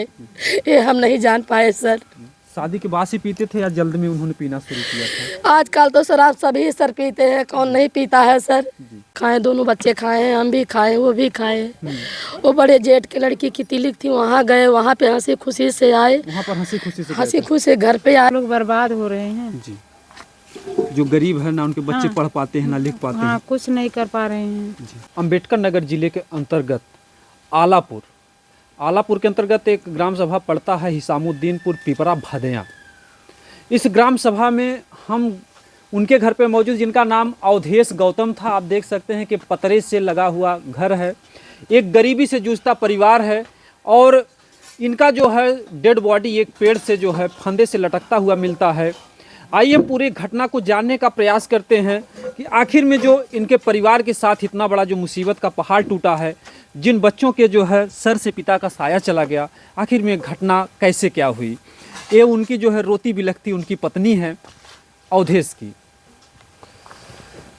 ये हम नहीं जान पाए सर। शादी के बाद से पीते थे या जल्द में उन्होंने पीना शुरू किया था? आजकल तो शराब सभी सर पीते हैं, कौन नहीं पीता है सर। खाए, दोनों बच्चे खाए हैं, हम भी खाए, वो भी खाए। वो बड़े जेठ के लड़की की तिलक थी, वहाँ गए, वहाँ पे हंसी खुशी से आए। वहाँ पर हंसी खुशी से हंसी खुशी से घर पे आए। लोग बर्बाद हो रहे हैं जी। जो गरीब है ना, उनके बच्चे हाँ। पढ़ पाते हैं ना लिख पाते हाँ, हैं। कुछ नहीं कर पा रहे हैं। जी। अम्बेडकर नगर जिले के अंतर्गत आलापुर के अंतर्गत एक ग्राम सभा पड़ता है हिसामुद्दीनपुर पिपरा भदेया। इस ग्राम सभा में हम उनके घर पे मौजूद, जिनका नाम अवधेश गौतम था। आप देख सकते हैं कि पतरे से लगा हुआ घर है, एक गरीबी से जूझता परिवार है और इनका जो है डेड बॉडी एक पेड़ से जो है फंदे से लटकता हुआ मिलता है। आइए पूरी घटना को जानने का प्रयास करते हैं कि आखिर में जो इनके परिवार के साथ इतना बड़ा जो मुसीबत का पहाड़ टूटा है, जिन बच्चों के जो है सर से पिता का साया चला गया, आखिर में घटना कैसे क्या हुई। ये उनकी जो है रोती बिलखती उनकी पत्नी है अवधेश की।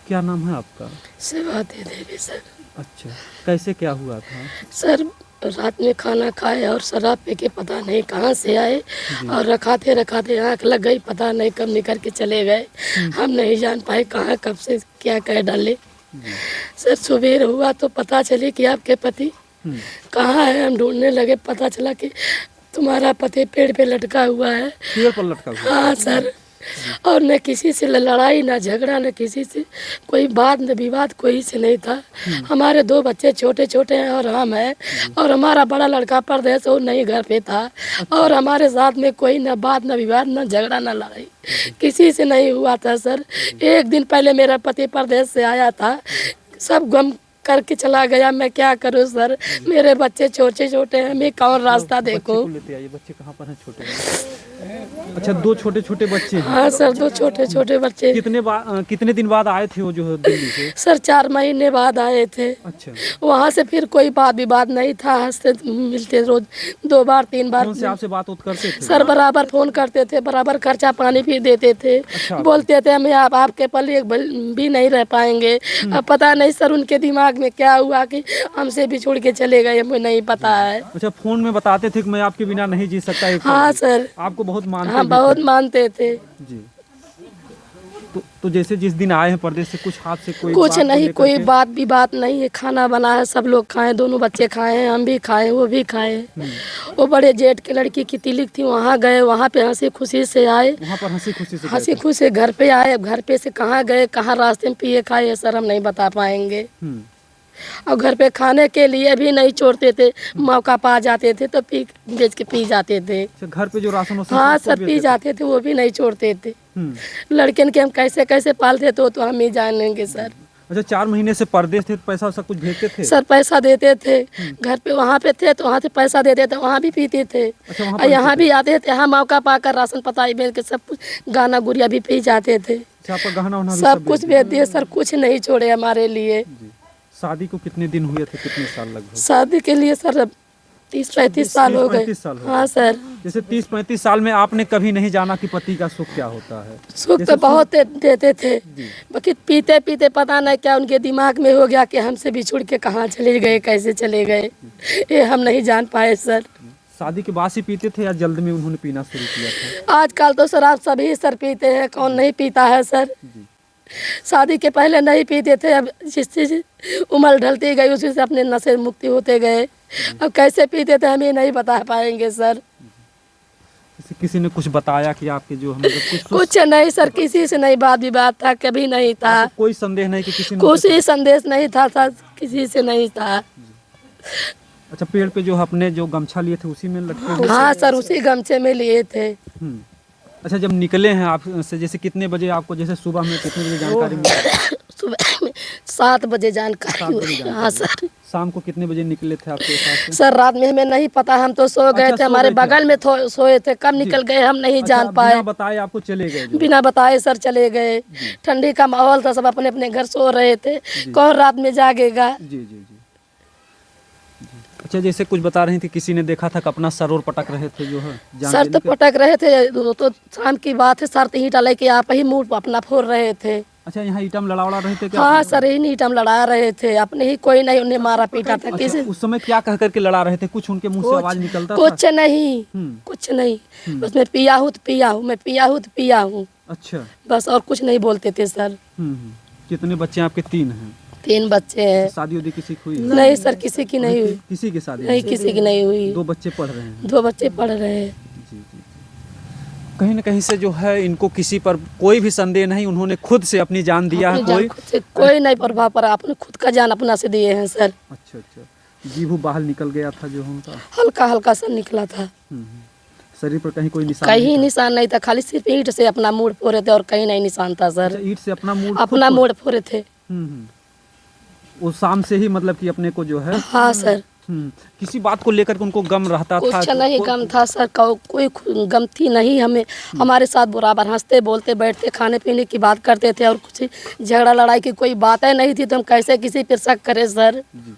क्या नाम है आपका? सेवावती देवी सर। अच्छा, कैसे क्या हुआ था? सर रात में खाना खाए और शराब पी के पता नहीं कहाँ से आए और रखाते रखाते आँख लग गई, पता नहीं कब निकल के चले गए। हम नहीं जान पाए कहाँ कब से क्या कह डाले। सर सुबह हुआ तो पता चले कि आपके पति कहाँ है। हम ढूंढने लगे, पता चला कि तुम्हारा पति पेड़ पे लटका हुआ है। पेड़ पर लटका हुआ? हाँ सर। और न किसी से लड़ाई, न झगड़ा, न किसी से कोई बात न विवाद कोई से नहीं था। हमारे दो बच्चे छोटे छोटे हैं और हम हैं, और हमारा बड़ा लड़का परदेश वो नहीं घर पे था। और हमारे साथ में कोई न बात, न विवाद, न झगड़ा, न लड़ाई किसी से नहीं हुआ था सर। एक दिन पहले मेरा पति परदेश से आया था, सब गम करके चला गया। मैं क्या करूं सर, मेरे बच्चे छोटे छोटे हैं, मैं कौन रास्ता देखूं। लेते आइए, बच्चे कहाँ पर हैं? छोटे? अच्छा, दो छोटे छोटे बच्चे हैं। हाँ सर, दो छोटे छोटे बच्चे। कितने दिन बाद आए थे वो जो है दिल्ली से? सर 4 महीने बाद आए थे। अच्छा। वहाँ से फिर कोई बात विवाद नहीं था, हंसते मिलते रोज 2 बार 3 बार। फोन से आपसे बात करते थे? सर बराबर फोन करते थे, बराबर खर्चा पानी भी देते थे। अच्छा। बोलते थे हमें आपके पल एक भी नहीं रह पाएंगे। अब पता नहीं सर उनके दिमाग में क्या हुआ कि हमसे बिछुड़ के चले गए, हमें नहीं पता है। अच्छा, फोन में बताते थे कि मैं आपके बिना नहीं जी सकता। हाँ सर, आपको बहुत मानते? हाँ बहुत मानते थे जी। तो जैसे जिस दिन आए हैं परदेश से, कुछ हाथ से कोई कुछ बात को नहीं, लेकर कोई के? बात भी बात नहीं है। खाना बना है, सब लोग खाए, दोनों बच्चे खाए हैं, हम भी खाए, वो भी खाए। वो बड़े जेठ के लड़की की तिलक थी, वहाँ गए, वहाँ पे हंसी खुशी से आए। वहाँ पर हंसी खुशी से हंसी खुशी से घर पे आए। घर पे से कहाँ गए, कहाँ रास्ते में पिए खाए, ये सर हम नहीं बता पाएंगे। और घर पे खाने के लिए भी नहीं छोड़ते थे, मौका पा जाते थे तो बेच के पी जाते थे। घर पे जो राशन होता हाँ सर, पी जाते थे, वो भी नहीं छोड़ते थे। लड़के के हम कैसे कैसे पालते तो हम ही जानेंगे सर। अच्छा, 4 महीने से परदेश थे, पैसा वैसा कुछ भेजते थे? सर पैसा देते थे, घर पे वहाँ पे थे तो वहाँ से पैसा देते थे, वहाँ भी पीते थे। अच्छा, और यहाँ भी आते थे, हाँ मौका पाकर राशन पताई बेच के सब कुछ, गाना गुड़िया भी पी जाते थे। आपका गहना उन्हा भी सब कुछ बेच दिए सर, कुछ नहीं छोड़े हमारे लिए। शादी को कितने दिन हुए थे, कितने साल लगभग? शादी के लिए सर 30-35 साल हो गए। हाँ सर। जैसे 30-35 साल में आपने कभी नहीं जाना कि पति का सुख क्या होता है? सुख तो बहुत देते थे, बाकी पीते पीते पता नहीं क्या उनके दिमाग में हो गया कि हमसे बिछुड़ के कहाँ चले गए, कैसे चले गए, ये हम नहीं जान पाए सर। शादी के बाद से पीते थे या जल्द में उन्होंने पीना शुरू किया था? आजकल तो शराब सभी सर पीते हैं, कौन नहीं पीता है सर। शादी के पहले नहीं पीते थे, अब जिससे उम्र ढलती गई उसी से अपने नशे मुक्ति होते गए। अब कैसे पीते थे हमें नहीं बता पाएंगे सर। किसी ने कुछ बताया कि आपके जो हम कुछ नहीं सर, किसी से नहीं बात विवाद था, कभी नहीं था। कोई संदेह नहीं कि किसी ने? कुछ ही संदेश नहीं था सर, किसी से नहीं था। अच्छा, पेड़ पे जो अपने जो गमछा लिए थे उसी में लटके हुए? हाँ सर, उसी गमछे में लिए थे। अच्छा, जब निकले हैं आप से, जैसे कितने बजे आपको, जैसे सुबह में कितने बजे जानकारी मिली? सुबह में 7 बजे जानकारी हुई। हाँ सर। शाम को कितने बजे निकले थे आपके साथ? सर रात में हमें नहीं पता, हम तो सो गए थे, हमारे बगल में सोए थे, कब निकल गए हम नहीं जान पाए। बिना बताए आपको चले गए? बिना बताए सर चले गए। ठंडी का माहौल था, सब अपने अपने घर सो रहे थे, कौन रात में जागेगा। जी जी जी। अच्छा, जैसे कुछ बता रही थी किसी ने देखा था कि अपना सर और पटक रहे थे जो है? सर तो पटक रहे थे, तो शाम की बात है, सर तो ईंटा लेके आप ही मुंह अपना फोड़ रहे थे। अच्छा, यहाँ ईटम लड़ा रहे थे क्या? हाँ सर, यही ईटम लड़ा रहे थे अपने ही, कोई नहीं उन्हें मारा पीटा था किसी। अच्छा, उस समय क्या कह करके लड़ा रहे थे? कुछ उनके मुंह से आवाज निकलता था? कुछ नहीं, कुछ नहीं, बस मैं पिया हूँ तो पिया हूँ, मैं पिया हूँ तो पिया हूँ, अच्छा। बस और कुछ नहीं बोलते थे सर। कितने बच्चे आपके? 3 हैं। 3 बच्चे हैं। शादी उदी किसी की हुई? नहीं सर, किसी की नहीं हुई। किसी की शादी नहीं, किसी की नहीं हुई। 2 बच्चे पढ़ रहे हैं। 2 बच्चे पढ़ रहे हैं। जी जी। कहीं न कहीं से जो है इनको किसी पर कोई भी संदेह नहीं, उन्होंने खुद से अपनी जान दिया है। कोई नहीं प्रभाव पड़ा, अपने खुद का जान अपना से दिए हैं सर। अच्छा अच्छा। जीभ बाहर निकल गया था जो उनका? हल्का हल्का सा निकला था। शरीर पर कहीं कोई निशान? कहीं निशान नहीं था, खाली सिर्फ ईंट से अपना मुड़ फोड़े थे और कहीं नहीं निशान था सर। अच्छा, ईंट से अपना मुड़ फोड़े थे। वो शाम से ही मतलब कि अपने को जो है। हाँ सर। किसी बात को लेकर के उनको गम रहता था? कुछ नहीं गम था सर, कोई गम थी नहीं हमें। हमारे साथ बराबर हंसते बोलते बैठते, खाने पीने की बात करते थे और कुछ झगड़ा लड़ाई की कोई बातें नहीं थी, तो हम कैसे किसी पर शक करें सर। जी।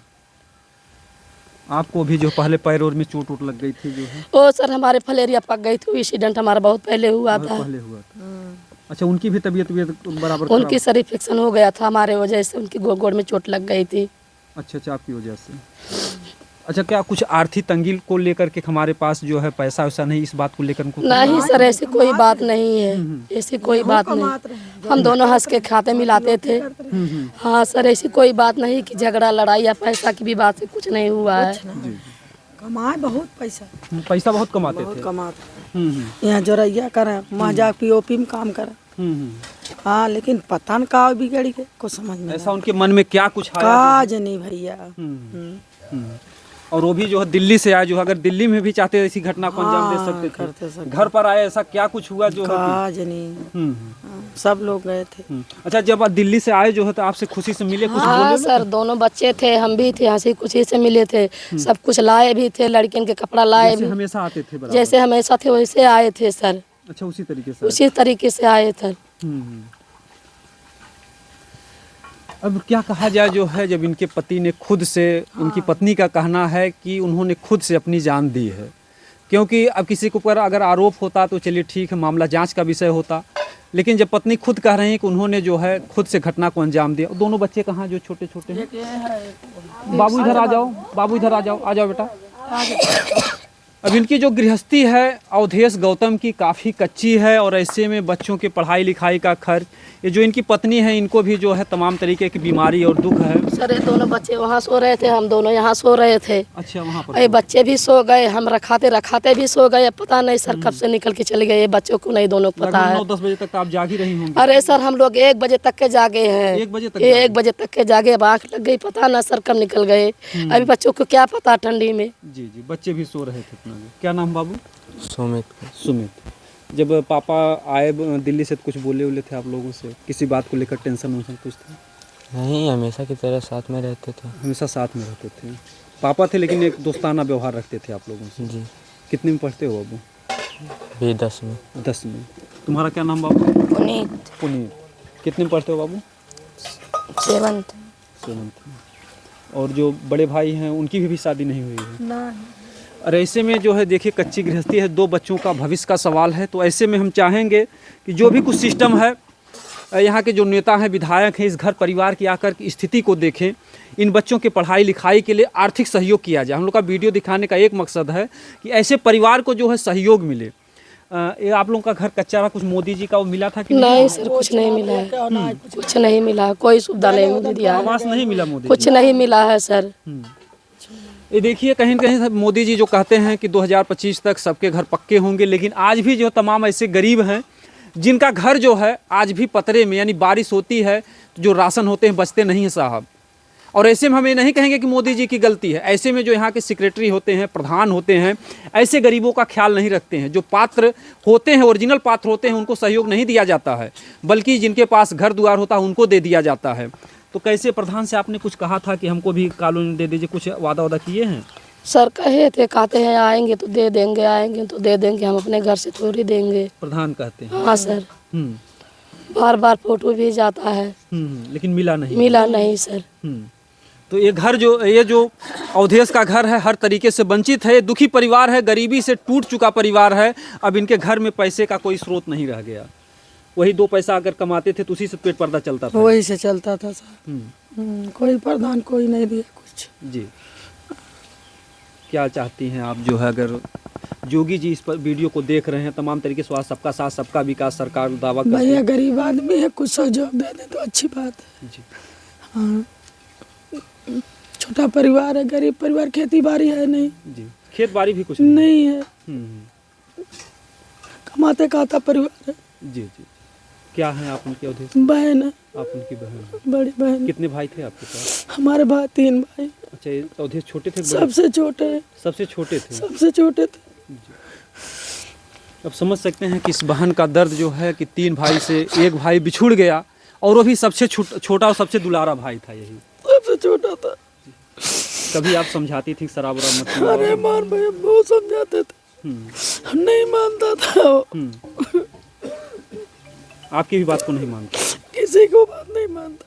आपको भी जो पहले पैर और में चोट वोट लग गई थी जो है? ओ सर, हमारे फलेरिया पक गई थी, एक्सीडेंट हमारा बहुत पहले हुआ था। अच्छा, उनकी भी तबीयत बराबर? उनकी सर इन्फेक्शन हो गया था हमारे वजह से, उनकी गोड़ में चोट लग गई थी। अच्छा अच्छा, आपकी वजह से। अच्छा, क्या कुछ आर्थिक तंगी को लेकर के हमारे पास जो है पैसा वैसा नहीं, इस बात को लेकर? नहीं सर, ऐसी कोई बात नहीं है, ऐसी कोई बात नहीं। हम दोनों हंस के खाते मिलाते थे। हाँ सर, ऐसी कोई बात नहीं कि झगड़ा लड़ाई या पैसा की भी बात से कुछ नहीं हुआ है। कमाए बहुत पैसा, पैसा बहुत कमाते थे। कमाते यहाँ जोरैया करे, मजाक पीओपी में काम करे। हाँ, लेकिन पता न का बिगड़ गए, कुछ समझ में ऐसा उनके मन में क्या कुछ आया? काज नहीं भैया। और वो भी जो है दिल्ली से आए, जो अगर दिल्ली में भी चाहते ऐसी घटना को अंजाम दे सकते थे। घर पर आए, ऐसा क्या कुछ हुआ जो काज नहीं? सब लोग गए थे। अच्छा, जब आप दिल्ली से आए जो है तो आपसे खुशी से मिले? कुछ हाँ बोले? सर, दोनों बच्चे थे, हम भी थे, हंसी खुशी से मिले थे। सब कुछ लाए भी थे, लड़कियों के कपड़ा लाए भी। हमेशा आते थे बराबर? जैसे हमेशा थे वैसे आए थे सर। अच्छा, उसी तरीके से? उसी तरीके से आए थे। अब क्या कहा जाए जो है, जब इनके पति ने खुद से, इनकी पत्नी का कहना है कि उन्होंने खुद से अपनी जान दी है, क्योंकि अब किसी के ऊपर अगर आरोप होता तो चलिए ठीक है, मामला जांच का विषय होता, लेकिन जब पत्नी खुद कह रही हैं कि उन्होंने जो है खुद से घटना को अंजाम दिया। दोनों बच्चे कहाँ जो छोटे छोटे हैं? बाबू इधर आ जाओ, बाबू इधर आ जाओ, आ जाओ बेटा। अब इनकी जो गृहस्थी है अवधेश गौतम की काफ़ी कच्ची है, और ऐसे में बच्चों के पढ़ाई लिखाई का खर्च, ये जो इनकी पत्नी है इनको भी जो है तमाम तरीके की बीमारी और दुख है। सर, ये दोनों बच्चे वहाँ सो रहे थे, हम दोनों यहाँ सो रहे थे। अच्छा, वहाँ पर ये बच्चे भी सो गए, हम रखाते भी सो गए। पता नहीं सर कब से निकल के चले गए, ये बच्चों को नहीं, दोनों को पता है। 9-10 बजे तक आप जागी रही होंगी? अरे सर, हम लोग 1 बजे तक के जागे हैं। 1 बजे तक? 1 बजे तक के जागे, अब आँख लग गई, पता ना सर कब निकल गए। अभी बच्चों को क्या पता ठंडी में। जी जी, बच्चे भी सो रहे थे अपना। क्या नाम बाबू? सुमित। सुमित। जब पापा आए दिल्ली से तो कुछ बोले थे आप लोगों से? किसी बात को लेकर टेंशन वेंशन कुछ था? नहीं, हमेशा की तरह साथ में रहते थे। हमेशा साथ में रहते थे। पापा थे लेकिन एक दोस्ताना व्यवहार रखते थे आप लोगों से? जी। कितने में पढ़ते हो बाबू? भी 10 में। 10 में। तुम्हारा क्या नाम बाबू? पुनीत। पुनीत। कितने में पढ़ते हो बाबू? 7th। और जो बड़े भाई हैं उनकी भी शादी नहीं हुई है? और ऐसे में जो है देखिए कच्ची गृहस्थी है, 2 बच्चों का भविष्य का सवाल है, तो ऐसे में हम चाहेंगे कि जो भी कुछ सिस्टम है, यहाँ के जो नेता हैं, विधायक हैं, इस घर परिवार की आकर की स्थिति को देखें, इन बच्चों के पढ़ाई लिखाई के लिए आर्थिक सहयोग किया जाए। हम लोग का वीडियो दिखाने का एक मकसद है कि ऐसे परिवार को जो है सहयोग मिले। ये आप लोगों का घर कच्चा रहा, कुछ मोदी जी का वो मिला था कि नहीं सर, कुछ नहीं मिला है, कुछ नहीं मिला, कोई सुविधा नहीं मुझे दिया है। आवास नहीं मिला मोदी? कुछ नहीं मिला है सर। ये देखिए कहीं न कहीं मोदी जी जो कहते हैं कि 2025 तक सबके घर पक्के होंगे, लेकिन आज भी जो तमाम ऐसे गरीब हैं जिनका घर जो है आज भी पतरे में, यानी बारिश होती है तो जो राशन होते हैं बचते नहीं हैं साहब। और ऐसे में हम ये नहीं कहेंगे कि मोदी जी की गलती है, ऐसे में जो यहाँ के सेक्रेटरी होते हैं, प्रधान होते हैं, ऐसे गरीबों का ख्याल नहीं रखते हैं। जो पात्र होते हैं, ओरिजिनल पात्र होते हैं, उनको सहयोग नहीं दिया जाता है, बल्कि जिनके पास घर द्वार होता है उनको दे दिया जाता है। तो कैसे प्रधान से आपने कुछ कहा था कि हमको भी कॉलोनी दे दीजिए, कुछ वादा किए हैं? सर कहे थे, कहते हैं आएंगे तो दे देंगे, आएंगे तो दे देंगे, हम अपने घर से थोड़ी देंगे। प्रधान कहते हैं? हाँ सर। बार बार फोटो भी जाता है। लेकिन मिला नहीं? मिला नहीं सर। तो ये घर ये जो अवधेश का घर है हर तरीके से वंचित है, दुखी परिवार है, गरीबी से टूट चुका परिवार है। अब इनके घर में पैसे का कोई स्रोत नहीं रह गया। वही 2 पैसा अगर कमाते थे तो उसी से पेट पर्दा चलता था। वही से चलता था साहब। कोई प्रधान कोई नहीं दिया कुछ। जी, क्या चाहती हैं आप जो है, अगर जोगी जी इस पर वीडियो को देख रहे हैं, तमाम तरीके से सबका साथ सबका विकास सरकार दावा करती भैया है। गरीब आदमी है, कुछ सहयोग दे दे तो अच्छी बात है। जी, हाँ, छोटा परिवार है, गरीब परिवार, खेती बाड़ी है नहीं। जी, खेत बाड़ी भी कुछ नहीं है, हम्म, कमाते खाता परिवार है। जी जी। क्या है आप उनके अवधेश? बहन है, आप उनकी बहन हैं। बड़ी बहन। कितने भाई थे आपके पास? हमारे भाई 3 भाई, अच्छा, ये अवधेश छोटे थे? बड़े? सबसे छोटे हैं, सबसे छोटे थे। सबसे छोटे थे। अब समझ सकते हैं कि इस बहन का दर्द जो है कि 3 भाई से एक भाई बिछुड़ गया और वो भी सबसे छोटा और सबसे दुलारा भाई था। यही सबसे छोटा था। कभी आप समझाती थी शराब वराब मत पियो? अरे मान भैया बहुत समझाते थे, हम नहीं मानता था वो। आपकी भी बात को नहीं मानता? किसी को बात नहीं मानता।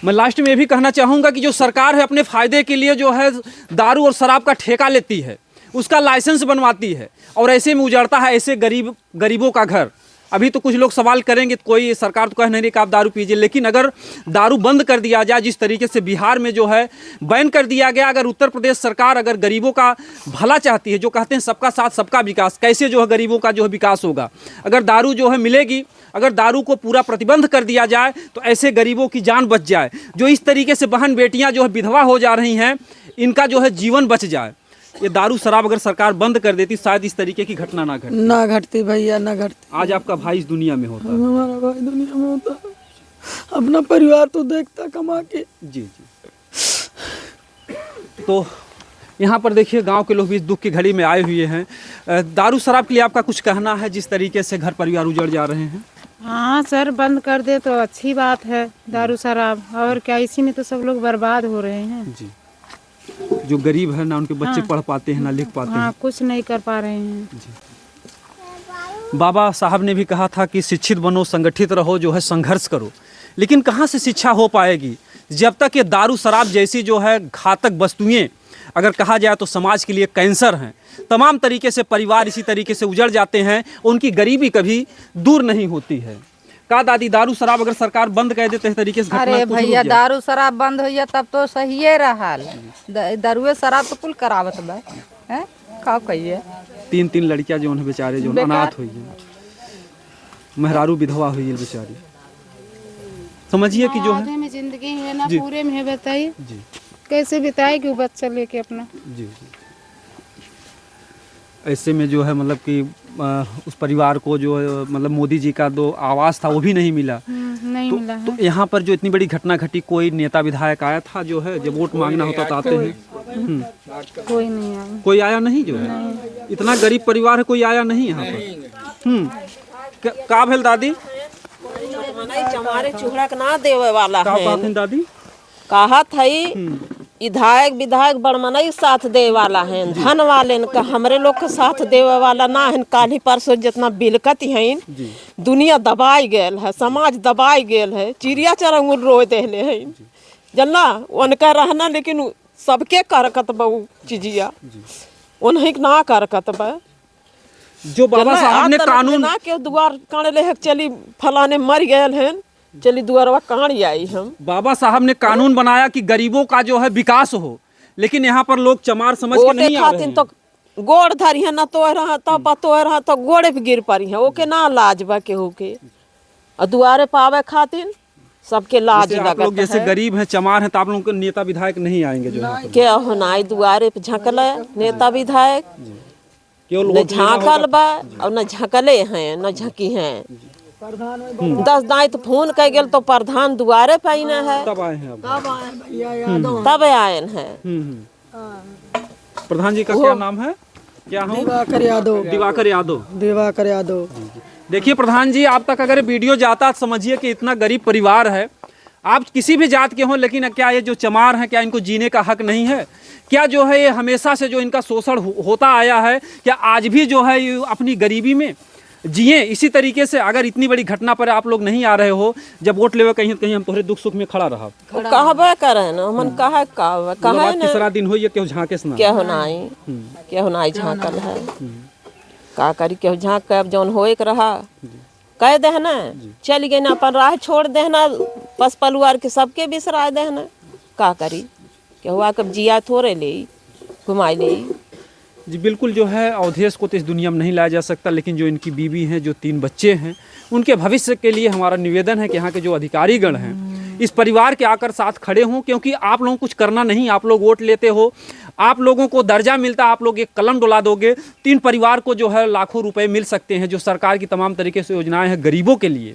मैं लास्ट में ये भी कहना चाहूँगा कि जो सरकार है अपने फ़ायदे के लिए जो है दारू और शराब का ठेका लेती है, उसका लाइसेंस बनवाती है और ऐसे में उजाड़ता है ऐसे गरीबों का घर। अभी तो कुछ लोग सवाल करेंगे, कोई सरकार तो कह नहीं रही कि आप दारू पीजिए, लेकिन अगर दारू बंद कर दिया जाए, जिस तरीके से बिहार में जो है बैन कर दिया गया, अगर उत्तर प्रदेश सरकार अगर गरीबों का भला चाहती है, जो कहते हैं सबका साथ सबका विकास, कैसे जो है गरीबों का जो है विकास होगा? अगर दारू जो है मिलेगी, अगर दारू को पूरा प्रतिबंध कर दिया जाए तो ऐसे गरीबों की जान बच जाए। जो इस तरीके से बहन बेटियां जो है विधवा हो जा रही हैं, इनका जो है जीवन बच जाए। ये दारू शराब अगर सरकार बंद कर देती, शायद इस तरीके की घटना ना घटती भैया, ना घटती। आज आपका भाई इस दुनिया में होता। हमारा भाई दुनिया में होता, अपना परिवार तो देखता कमा के। जी जी। तो यहाँ पर देखिए गांव के लोग भी इस दुख की घड़ी में आए हुए हैं। दारू शराब के लिए आपका कुछ कहना है, जिस तरीके से घर परिवार उजड़ जा रहे हैं? हाँ सर, बंद कर दे तो अच्छी बात है दारू शराब, और क्या, इसी में तो सब लोग बर्बाद हो रहे हैं। जी, जो गरीब है ना, उनके बच्चे हाँ। पढ़ पाते हैं ना लिख पाते हाँ, हैं। कुछ नहीं कर पा रहे हैं। बाबा साहब ने भी कहा था कि शिक्षित बनो, संगठित रहो, जो है संघर्ष करो। लेकिन कहाँ से शिक्षा हो पाएगी जब तक ये दारू शराब जैसी जो है घातक वस्तुएं, अगर कहा जाए तो समाज के लिए कैंसर हैं। तमाम तरीके से परिवार इसी तरीके से उजड़ जाते हैं, उनकी गरीबी कभी दूर नहीं होती है। का दादी, दारू शराब अगर सरकार बंद कर देते हैं तरीके से? अरे भैया दारू शराब बंद होइए तब तो सही रहल। दारुए शराब तो कुल करावत बा, हैं का कहिए। 3 लड़कियां जो है बेचारे जो अनाथ हुई हैं, मेहरारू विधवा हुई है बेचारी। समझिए कि जो है आधे में जिंदगी है ना, जी। पूरे में है, बताइए जी कैसे बिताएगी वो बच्चा लेके अपना। जी जी। ऐसे में जो है मतलब कि उस परिवार को जो है मतलब मोदी जी का जो आवाज़ था वो भी नहीं मिला। नहीं मिला है। तो यहाँ पर जो इतनी बड़ी घटना घटी, कोई नेता विधायक आया था जो है, जब वोट मांगना होता तो आते हैं? कोई नहीं आया। कोई आया नहीं जो है? इतना गरीब परिवार है, कोई आया नहीं यहाँ पर? का भेल दादी? हमारे चूड़ा के ना देवे वाला का है, बात है दादी? कहत है विधायक विधायक बड़मनई साथ दे वाला है, धन वाले का हमरे लोग के साथ देवे वाला ना है। काली परसों जितना बिलकत है, दुनिया दबाई गेल है, समाज दबाई गेल है, चिड़िया चरंगुल रो देले है, जानना उनका रहना, लेकिन सबके करकत बा चीजिया, उन्हें ना करकत बा। जो बाबा साहब ने कानून ना के दुआर काने ले चली फलाने मर गए हैं, चली दुआरवा काढ़ आई हम। बाबा साहब ने कानून बनाया कि गरीबों का जो है विकास हो, लेकिन यहाँ पर लोग चमार समझ के नहीं आ रहे हैं। तो गोड़ धरी है ना, तो रहा तो गोड़े पे गिर पड़ी है, ओके ना लाज बा केहू के, और दुआरे पावे खातिर सबके लाज जैसे आप लोग लगत जैसे है। गरीब हैं, चमार हैं, तो आप लोगों के नेता विधायक नहीं आएंगे जो है? क्या होना दुआरे पे झकल नेता विधायक, केवल न वोट लेना झांकल होगा। बा और न झकले हैं न झकी हैं। 10 दांत फोन कर गेल तो प्रधान दुआरे पे ही न है, तब आए हैं अब? तब आए हैं। प्रधान जी का क्या नाम है? क्या हूँ? दिवाकर यादव। दिवाकर यादव। दिवाकर यादव। देखिए प्रधान जी, आप तक अगर वीडियो जाता समझिए कि इतना गरीब परिवार है, आप किसी भी जात के हों, लेकिन क्या ये जो चमार हैं, क्या इनको जीने का हक नहीं है? क्या जो है ये हमेशा से जो इनका शोषण होता आया है, क्या आज भी जो है ये अपनी गरीबी में जिए इसी तरीके से? अगर इतनी बड़ी घटना पर आप लोग नहीं आ रहे हो, जब वोट लेवे कहीं कहीं हम तोहरे दुख सुख में खड़ा रहा कहबे करे न मन कहे कहे न तीसरा दिन हो ये क्यों झांके स्नान क्या होना आई झांकल है। का करी के झाँक के अब जौन होए के रहा कह देना, चल गए ना अपन राह छोड़ देना, पस परिवार के सबके बिसरा देना, का करी के हुआ कब जिया थोड़े ले घुमाई ले। जी बिल्कुल, जो है अवधेश को तो इस दुनिया में नहीं लाया जा सकता, लेकिन जो इनकी बीवी हैं, जो 3 बच्चे हैं, उनके भविष्य के लिए हमारा निवेदन है कि यहाँ के जो अधिकारीगण हैं इस परिवार के आकर साथ खड़े हों, क्योंकि आप लोगों को कुछ करना नहीं, आप लोग वोट लेते हो, आप लोगों को दर्जा मिलता, आप लोग एक कलम डुला दोगे, 3 परिवार को जो है लाखों रुपए मिल सकते हैं, जो सरकार की तमाम तरीके से योजनाएं हैं गरीबों के लिए।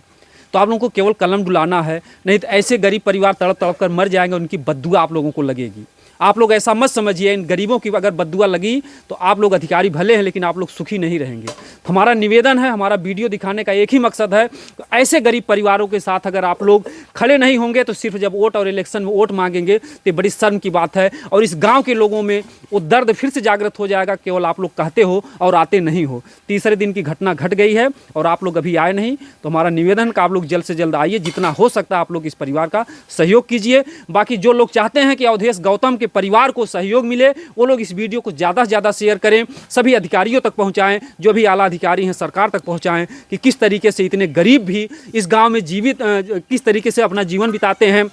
तो आप लोगों को केवल कलम डुलाना है, नहीं तो ऐसे गरीब परिवार तड़प तड़प कर मर जाएंगे, उनकी बद्दुआ आप लोगों को लगेगी। आप लोग ऐसा मत समझिए, इन गरीबों की अगर बद्दुआ लगी तो आप लोग अधिकारी भले हैं, लेकिन आप लोग सुखी नहीं रहेंगे। तो हमारा निवेदन है, हमारा वीडियो दिखाने का एक ही मकसद है, तो ऐसे गरीब परिवारों के साथ अगर आप लोग खड़े नहीं होंगे तो सिर्फ जब वोट और इलेक्शन में वोट मांगेंगे तो बड़ी शर्म की बात है। और इस गाँव के लोगों में वो दर्द फिर से जागृत हो जाएगा, केवल आप लोग कहते हो और आते नहीं हो। तीसरे दिन की घटना घट गई है और आप लोग अभी आए नहीं, तो हमारा निवेदन का आप लोग जल्द से जल्द आइए, जितना हो सकता है आप लोग इस परिवार का सहयोग कीजिए। बाकी जो लोग चाहते हैं कि अवधेश गौतम के परिवार को सहयोग मिले, वो लोग इस वीडियो को ज़्यादा से ज़्यादा शेयर करें, सभी अधिकारियों तक पहुंचाएं, जो भी आला अधिकारी हैं सरकार तक पहुंचाएं कि किस तरीके से इतने गरीब भी इस गांव में जीवित किस तरीके से अपना जीवन बिताते हैं।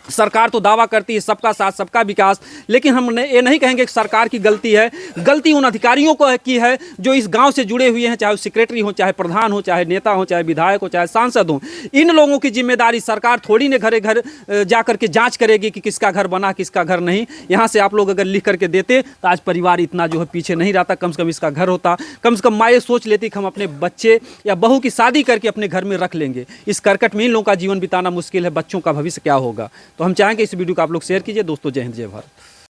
सरकार तो दावा करती है सबका साथ सबका विकास, लेकिन हम ये नहीं कहेंगे कि सरकार की गलती है, गलती उन अधिकारियों को की है जो इस गांव से जुड़े हुए हैं, चाहे वो सेक्रेटरी हो, चाहे प्रधान हो, चाहे नेता हो, चाहे विधायक हो, चाहे सांसद हो। इन लोगों की जिम्मेदारी, सरकार थोड़ी ने घरे घर जा करके जांच करेगी कि किसका घर बना किसका घर नहीं। यहाँ से आप लोग अगर लिख करके देते तो आज परिवार इतना जो है पीछे नहीं रहता, कम से कम इसका घर होता, कम से कम माँ ये सोच लेती कि हम अपने बच्चे या बहू की शादी करके अपने घर में रख लेंगे। इस करकट में इन लोगों का जीवन बिताना मुश्किल है, बच्चों का भविष्य क्या होगा। तो हम चाहेंगे इस वीडियो को आप लोग शेयर कीजिए। दोस्तों, जय हिंद, जय भारत।